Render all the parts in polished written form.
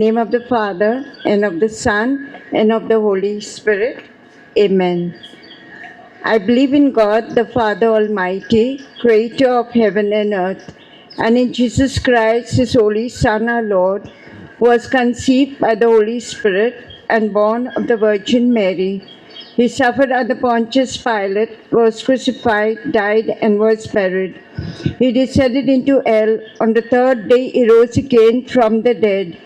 Name of the Father, and of the Son, and of the Holy Spirit. Amen. I believe in God, the Father Almighty, creator of heaven and earth, and in Jesus Christ, his only Son, our Lord, who was conceived by the Holy Spirit and born of the Virgin Mary. He suffered under Pontius Pilate, was crucified, died, and was buried. He descended into hell. On the third day, he rose again from the dead.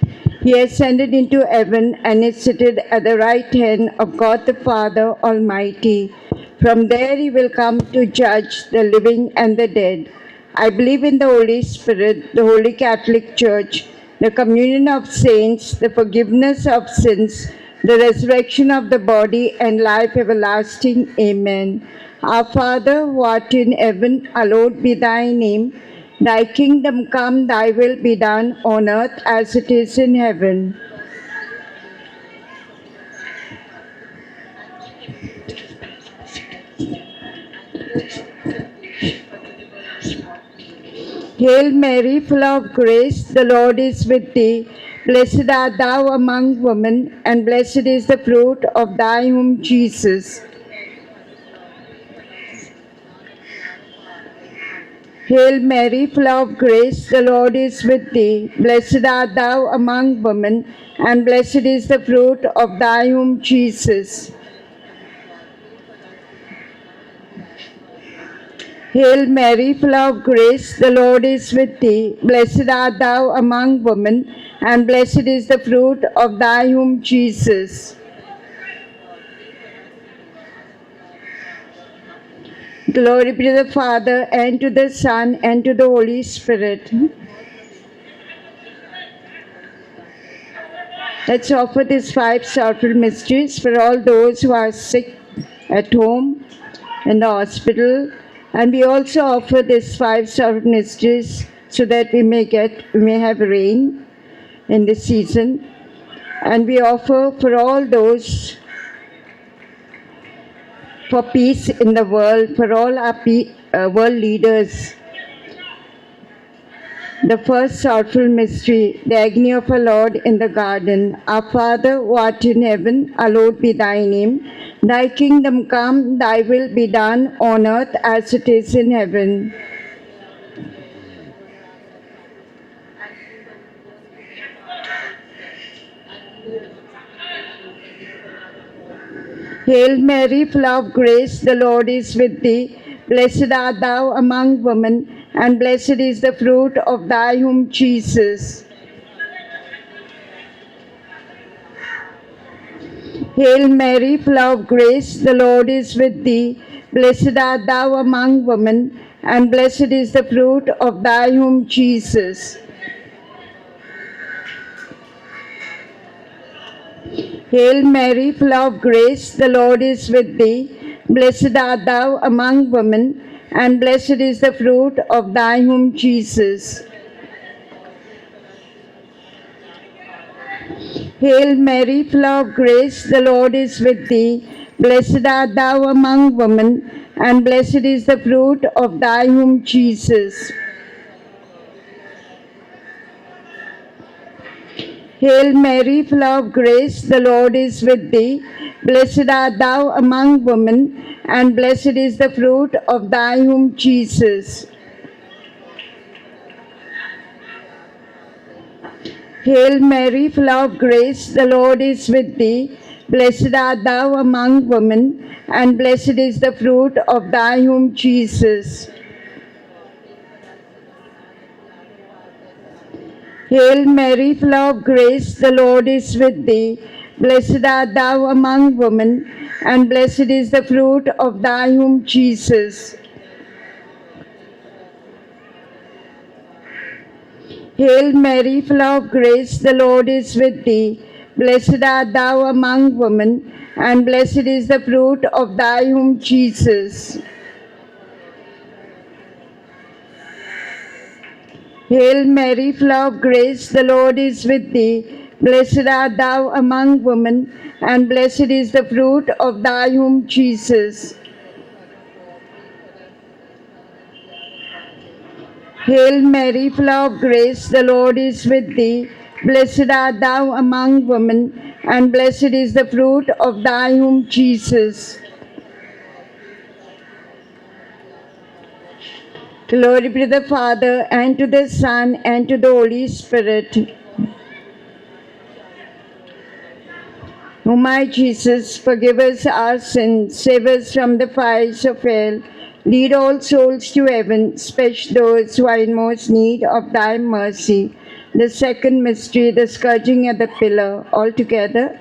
He ascended into heaven and is seated at the right hand of God the Father Almighty. From there he will come to judge the living and the dead. I believe in the Holy Spirit, the Holy Catholic Church, the communion of saints, the forgiveness of sins, the resurrection of the body, and life everlasting. Amen. Our Father, who art in heaven, hallowed be thy name. Thy kingdom come, thy will be done on earth as it is in heaven. Hail Mary, full of grace, the Lord is with thee. Blessed art thou among women, and blessed is the fruit of thy womb, Jesus. Hail Mary, full of grace, the Lord is with thee. Blessed art thou among women, and blessed is the fruit of thy womb, Jesus. Hail Mary, full of grace, the Lord is with thee. Blessed art thou among women, and blessed is the fruit of thy womb, Jesus. Glory be to the Father, and to the Son, and to the Holy Spirit. Let's offer these 5 sorrowful mysteries for all those who are sick at home, in the hospital, and we also offer these 5 sorrowful mysteries so that we may have rain in this season, and we offer for all those for peace in the world, for all our world leaders. The first sorrowful mystery, the agony of our Lord in the garden. Our Father, who art in heaven, hallowed be thy name. Thy kingdom come, thy will be done on earth as it is in heaven. Hail Mary, full of grace, the Lord is with thee. Blessed art thou among women, and blessed is the fruit of thy womb, Jesus. Hail Mary, full of grace, the Lord is with thee. Blessed art thou among women, and blessed is the fruit of thy womb, Jesus. Hail Mary, full of grace, the Lord is with thee. Blessed art thou among women, and blessed is the fruit of thy womb, Jesus. Hail Mary, full of grace, the Lord is with thee. Blessed art thou among women, and blessed is the fruit of thy womb, Jesus. Hail Mary, full of grace, the Lord is with thee. Blessed art thou among women, and blessed is the fruit of thy womb, Jesus. Hail Mary, full of grace, the Lord is with thee. Blessed art thou among women, and blessed is the fruit of thy womb, Jesus. Hail Mary, full of grace, the Lord is with thee. Blessed art thou among women, and blessed is the fruit of thy womb, Jesus. Hail Mary, full of grace, the Lord is with thee. Blessed art thou among women, and blessed is the fruit of thy womb, Jesus. Hail Mary, full of grace, the Lord is with thee. Blessed art thou among women, and blessed is the fruit of thy womb, Jesus. Hail Mary, full of grace, the Lord is with thee. Blessed art thou among women, and blessed is the fruit of thy womb, Jesus. Glory be to the Father, and to the Son, and to the Holy Spirit. O my Jesus, forgive us our sins, save us from the fires of hell, lead all souls to heaven, especially those who are in most need of thy mercy. The second mystery, the scourging at the pillar. All together.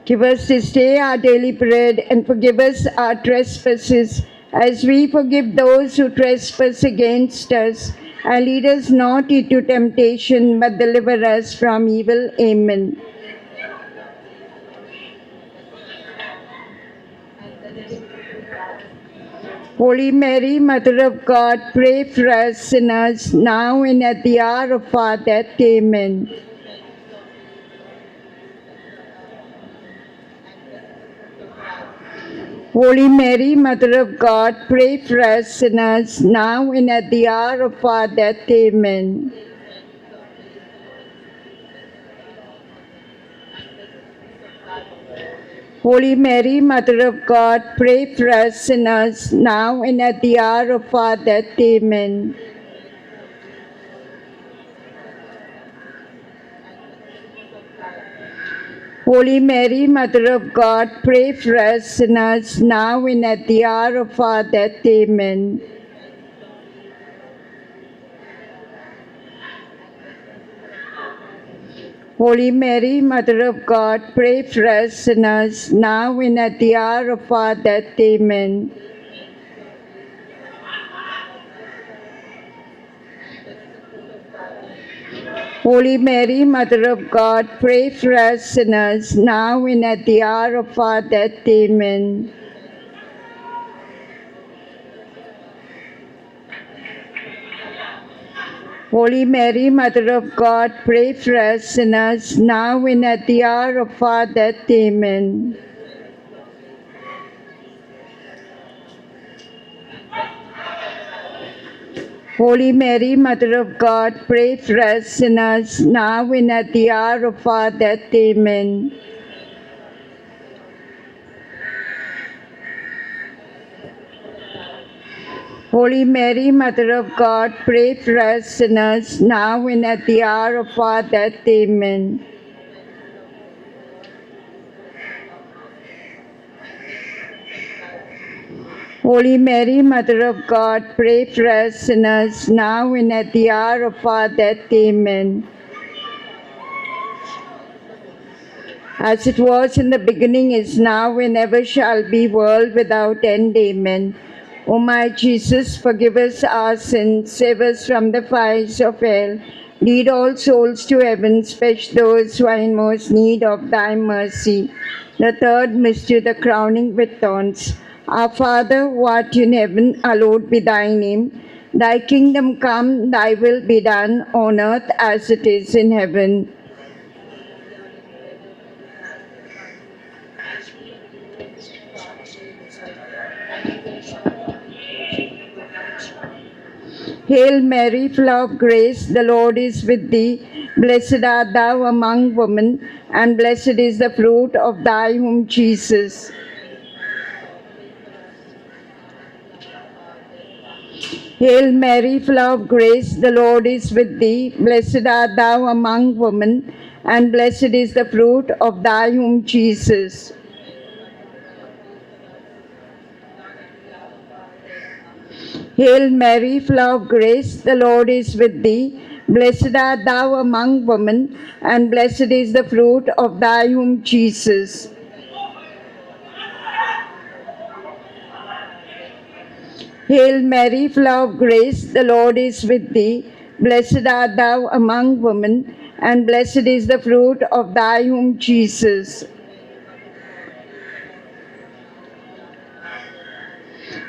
Give us this day our daily bread, and forgive us our trespasses, as we forgive those who trespass against us. And lead us not into temptation, but deliver us from evil. Amen. Holy Mary, Mother of God, pray for us sinners, now and at the hour of our death. Amen. Holy Mary, Mother of God, pray for us sinners, now and at the hour of our death. Amen. Holy Mary, Mother of God, pray for us sinners, now and at the hour of our death. Amen. Holy Mary, Mother of God, pray for us sinners, now and at the hour of our death. Amen. Holy Mary, Mother of God, pray for us sinners, now and at the hour of our death. Amen. Holy Mary, Mother of God, pray for us sinners, now and at the hour of our death. Amen. Holy Mary, Mother of God, pray for us sinners, now and at the hour of our death. Amen. Holy Mary, Mother of God, pray for us sinners, now and at the hour of our death. Amen. Holy Mary, Mother of God, pray for us sinners, now and at the hour of our death. Amen. Holy Mary, Mother of God, pray for us sinners, now and at the hour of our death. Amen. As it was in the beginning, is now, and ever shall be, world without end. Amen. O my Jesus, forgive us our sins, save us from the fires of hell, lead all souls to heaven, especially those who are in most need of thy mercy. The third mystery, the crowning with thorns. Our Father, who art in heaven, hallowed be thy name. Thy kingdom come, thy will be done, on earth as it is in heaven. Hail Mary, full of grace, the Lord is with thee. Blessed art thou among women, and blessed is the fruit of thy womb, Jesus. Hail Mary, full of grace, the Lord is with thee. Blessed art thou among women, and blessed is the fruit of thy womb, Jesus. Hail Mary, full of grace, the Lord is with thee. Blessed art thou among women, and blessed is the fruit of thy womb, Jesus. Hail Mary, full of grace, the Lord is with thee. Blessed art thou among women, and blessed is the fruit of thy womb, Jesus.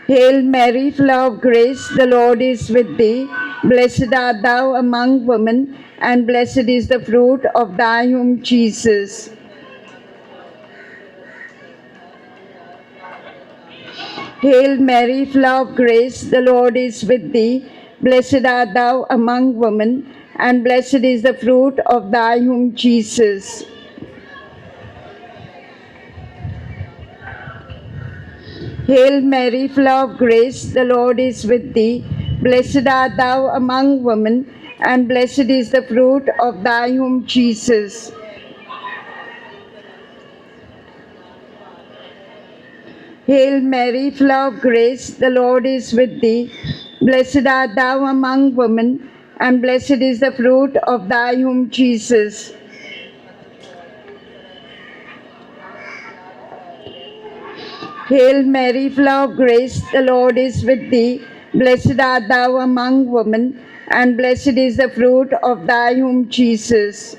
Hail Mary, full of grace, the Lord is with thee. Blessed art thou among women, and blessed is the fruit of thy womb, Jesus. Hail Mary, full of grace, the Lord is with thee. Blessed art thou among women, and blessed is the fruit of thy womb, Jesus. Hail Mary, full of grace, the Lord is with thee. Blessed art thou among women, and blessed is the fruit of thy womb, Jesus. Hail Mary, full of grace, the Lord is with thee. Blessed art thou among women, and blessed is the fruit of thy womb, Jesus. Hail Mary, full of grace, the Lord is with thee. Blessed art thou among women, and blessed is the fruit of thy womb, Jesus.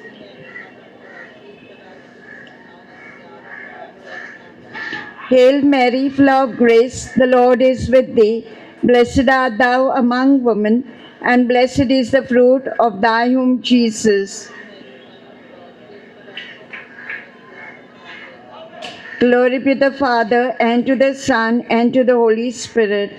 Hail Mary, full of grace, the Lord is with thee. Blessed art thou among women, and blessed is the fruit of thy womb, Jesus. Glory be to the Father, and to the Son, and to the Holy Spirit.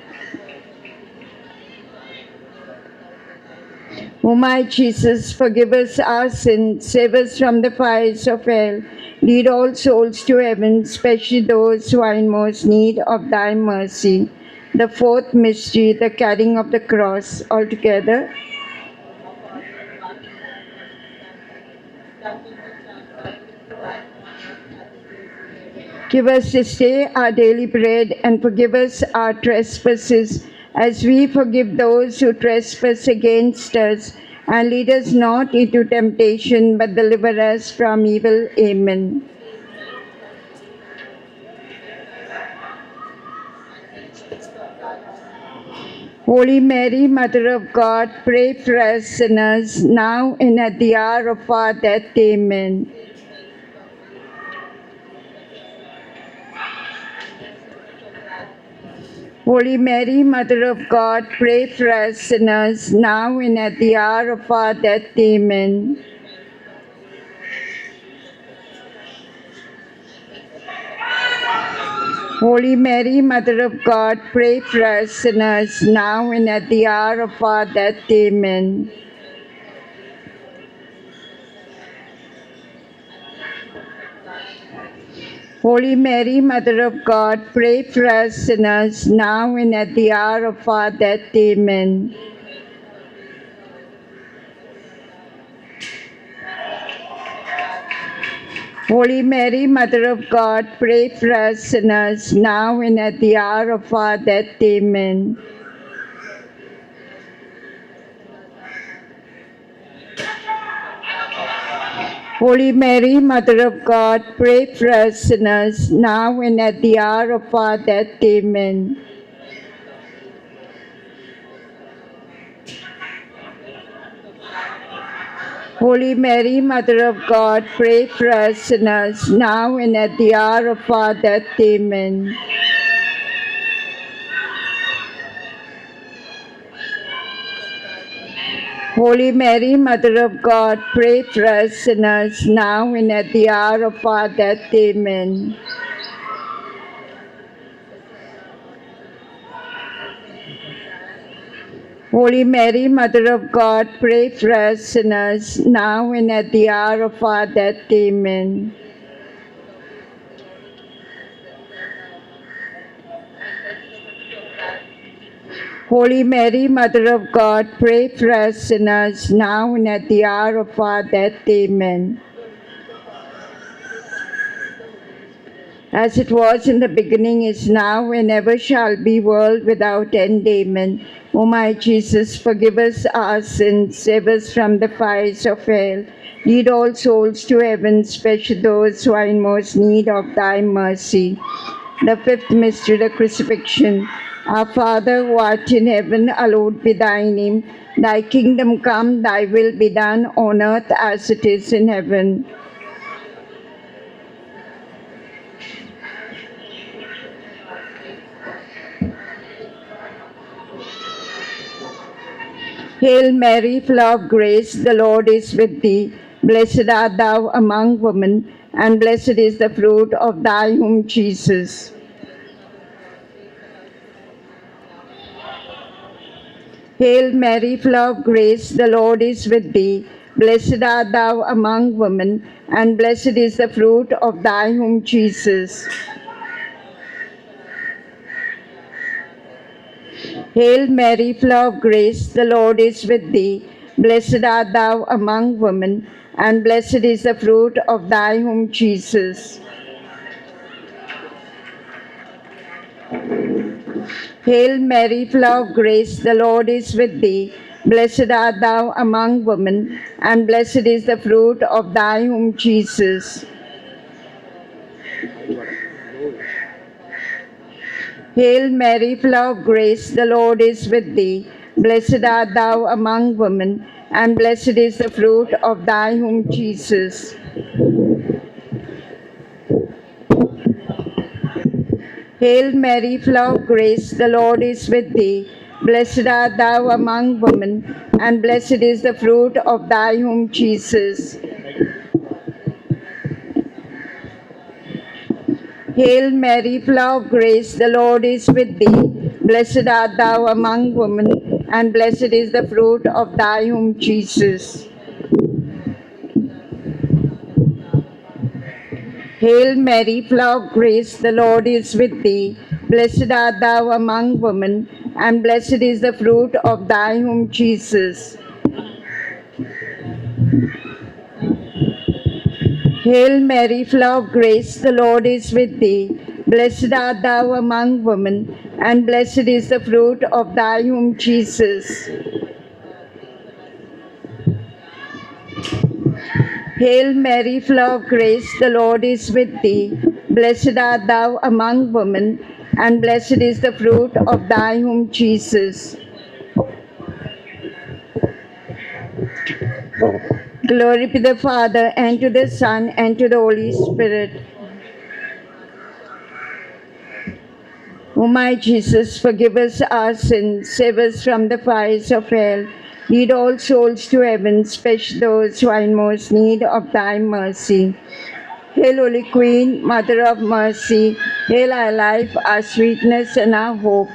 O my Jesus, forgive us our sins, save us from the fires of hell. Lead all souls to heaven, especially those who are in most need of thy mercy. The fourth mystery, the carrying of the cross. Altogether. Give us this day our daily bread, and forgive us our trespasses, as we forgive those who trespass against us. And lead us not into temptation, but deliver us from evil. Amen. Holy Mary, Mother of God, pray for us sinners, now and at the hour of our death. Amen. Holy Mary, Mother of God, pray for us sinners, now and at the hour of our death. Amen. Holy Mary, Mother of God, pray for us sinners, now and at the hour of our death. Amen. Holy Mary, Mother of God, pray for us sinners, now and at the hour of our death. Amen. Holy Mary, Mother of God, pray for us sinners, now and at the hour of our death. Amen. Holy Mary, Mother of God, pray for us sinners, now and at the hour of our death. Amen. Holy Mary, Mother of God, pray for us sinners, now and at the hour of our death. Amen. Holy Mary, Mother of God, pray for us sinners, now and at the hour of our death. Amen. Holy Mary, Mother of God, pray for us sinners, now and at the hour of our death. Amen. Holy Mary, Mother of God, pray for us sinners, now and at the hour of our death. Amen. As it was in the beginning, is now, and ever shall be, world without end. Amen. O my Jesus, forgive us our sins, save us from the fires of hell. Lead all souls to heaven, especially those who are in most need of thy mercy. The fifth mystery, the crucifixion. Our Father, who art in heaven, hallowed be thy name. Thy kingdom come, thy will be done on earth as it is in heaven. Hail Mary, full of grace, the Lord is with thee. Blessed art thou among women, and blessed is the fruit of thy womb, Jesus. Hail Mary, full of grace, the Lord is with thee. Blessed art thou among women, and blessed is the fruit of thy womb, Jesus. Hail Mary, full of grace, the Lord is with thee. Blessed art thou among women, and blessed is the fruit of thy womb, Jesus. Hail Mary, full of grace, the Lord is with thee. Blessed art thou among women, and blessed is the fruit of thy womb, Jesus. Hail Mary, full of grace, the Lord is with thee. Blessed art thou among women, and blessed is the fruit of thy womb, Jesus. Hail Mary, full of grace, the Lord is with thee. Blessed art thou among women, and blessed is the fruit of thy womb, Jesus. Hail Mary, full of grace, the Lord is with thee. Blessed art thou among women, and blessed is the fruit of thy womb, Jesus. Hail Mary, full of grace, the Lord is with thee. Blessed art thou among women, and blessed is the fruit of thy womb, Jesus. Hail Mary, full of grace, the Lord is with thee. Blessed art thou among women, and blessed is the fruit of thy womb, Jesus. Hail Mary, full of grace, the Lord is with thee. Blessed art thou among women, and blessed is the fruit of thy womb, Jesus. Glory be to the Father, and to the Son, and to the Holy Spirit. O my Jesus, forgive us our sins, save us from the fires of hell. Lead all souls to heaven, especially those who are in most need of thy mercy. Hail, Holy Queen, Mother of Mercy, hail our life, our sweetness, and our hope.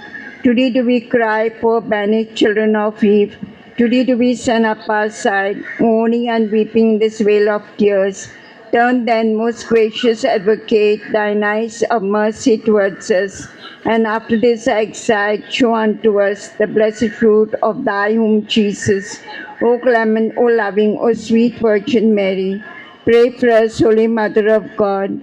To thee do we cry, poor banished children of Eve. To thee do we send up our side, mourning and weeping this vale of tears. Turn then, most gracious Advocate, thine eyes of mercy towards us, and after this exile show unto us the blessed fruit of thy womb, Jesus. O clement, O loving, O sweet Virgin Mary, pray for us, Holy Mother of God.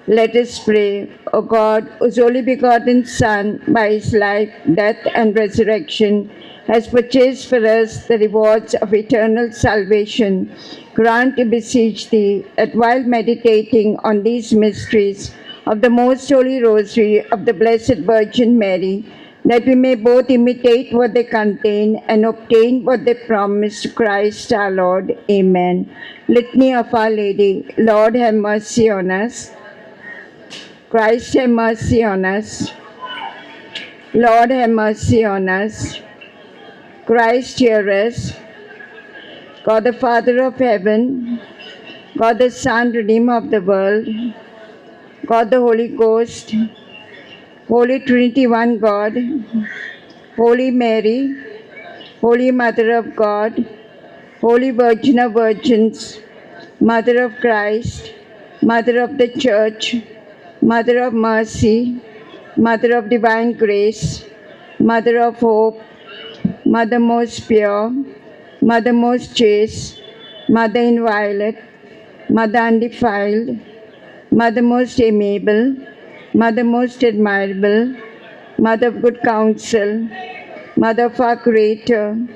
Let us pray. O God, whose only begotten Son, by his life, death, and resurrection, has purchased for us the rewards of eternal salvation, grant, we beseech thee, that while meditating on these mysteries of the most holy rosary of the Blessed Virgin Mary, that we may both imitate what they contain and obtain what they promise to Christ our Lord. Amen. Litany of Our Lady. Lord, have mercy on us. Christ, have mercy on us. Lord, have mercy on us. Christ, hear us. God the Father of heaven, God the Son, Redeemer of the world, God the Holy Ghost, Holy Trinity, one God, Holy Mary, Holy Mother of God, Holy Virgin of Virgins, Mother of Christ, Mother of the Church, Mother of Mercy, Mother of Divine Grace, Mother of Hope, Mother most pure, Mother most chaste, Mother inviolate, Mother undefiled, Mother most amiable, Mother most admirable, Mother of good counsel, Mother of our Creator,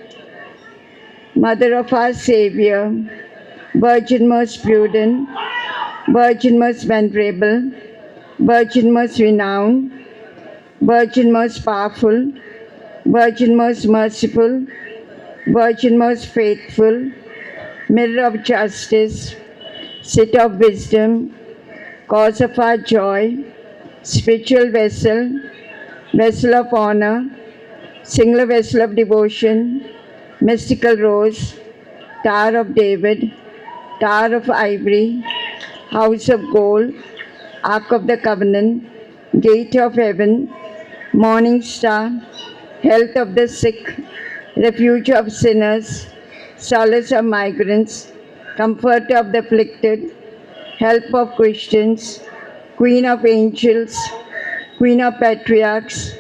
Mother of our Savior, Virgin most prudent, Virgin most venerable, Virgin most renowned, Virgin most powerful, Virgin most merciful, Virgin most faithful, Mirror of justice, Seat of wisdom, Cause of our joy, Spiritual vessel, Vessel of honor, Singular vessel of devotion, Mystical rose, Tower of David, Tower of ivory, House of gold, Ark of the covenant, Gate of heaven, Morning Star, health of the sick, refuge of sinners, solace of migrants, comfort of the afflicted, help of Christians, Queen of angels, Queen of patriarchs,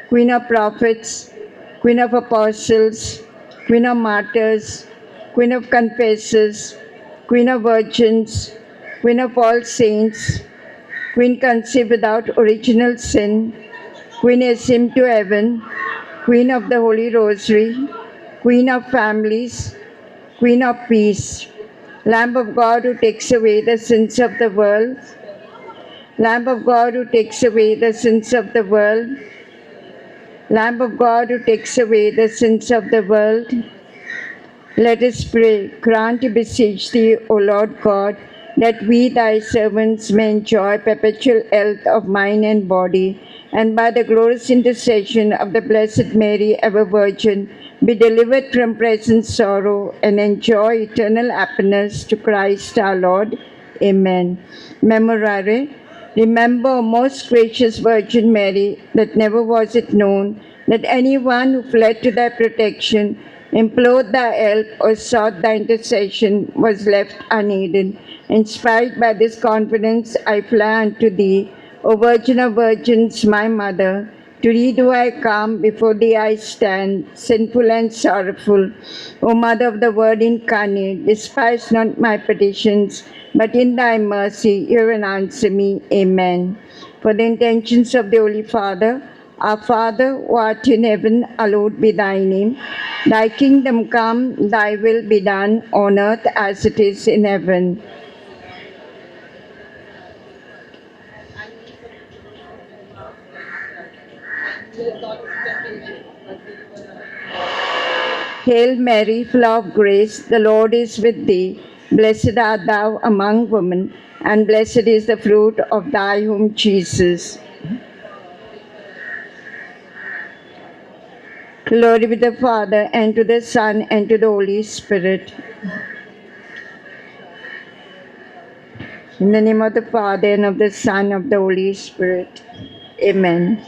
Queen of prophets, Queen of apostles, Queen of martyrs, Queen of confessors, Queen of virgins, Queen of all saints, Queen conceived without original sin, Queen ascended to heaven, Queen of the Holy Rosary, Queen of families, Queen of peace, Lamb of God who takes away the sins of the world, Lamb of God who takes away the sins of the world, Lamb of God who takes away the sins of the world, let us pray. Grant, we beseech thee, O Lord God, that we, thy servants, may enjoy perpetual health of mind and body, and by the glorious intercession of the Blessed Mary, ever Virgin, be delivered from present sorrow and enjoy eternal happiness to Christ our Lord. Amen. Memorare. Remember, O most gracious Virgin Mary, that never was it known that anyone who fled to thy protection, implored thy help, or sought thy intercession was left unaided. Inspired by this confidence, I fly unto thee, O Virgin of Virgins, my Mother. To thee do I come, before thee I stand, sinful and sorrowful. O Mother of the Word incarnate, despise not my petitions, but in thy mercy hear and answer me. Amen. For the intentions of the Holy Father, our Father, who art in heaven, hallowed be thy name. Thy kingdom come, thy will be done on earth as it is in heaven. Hail Mary, full of grace, the Lord is with thee. Blessed art thou among women, and blessed is the fruit of thy womb, Jesus. Glory be to the Father, and to the Son, and to the Holy Spirit. In the name of the Father, and of the Son, and of the Holy Spirit. Amen.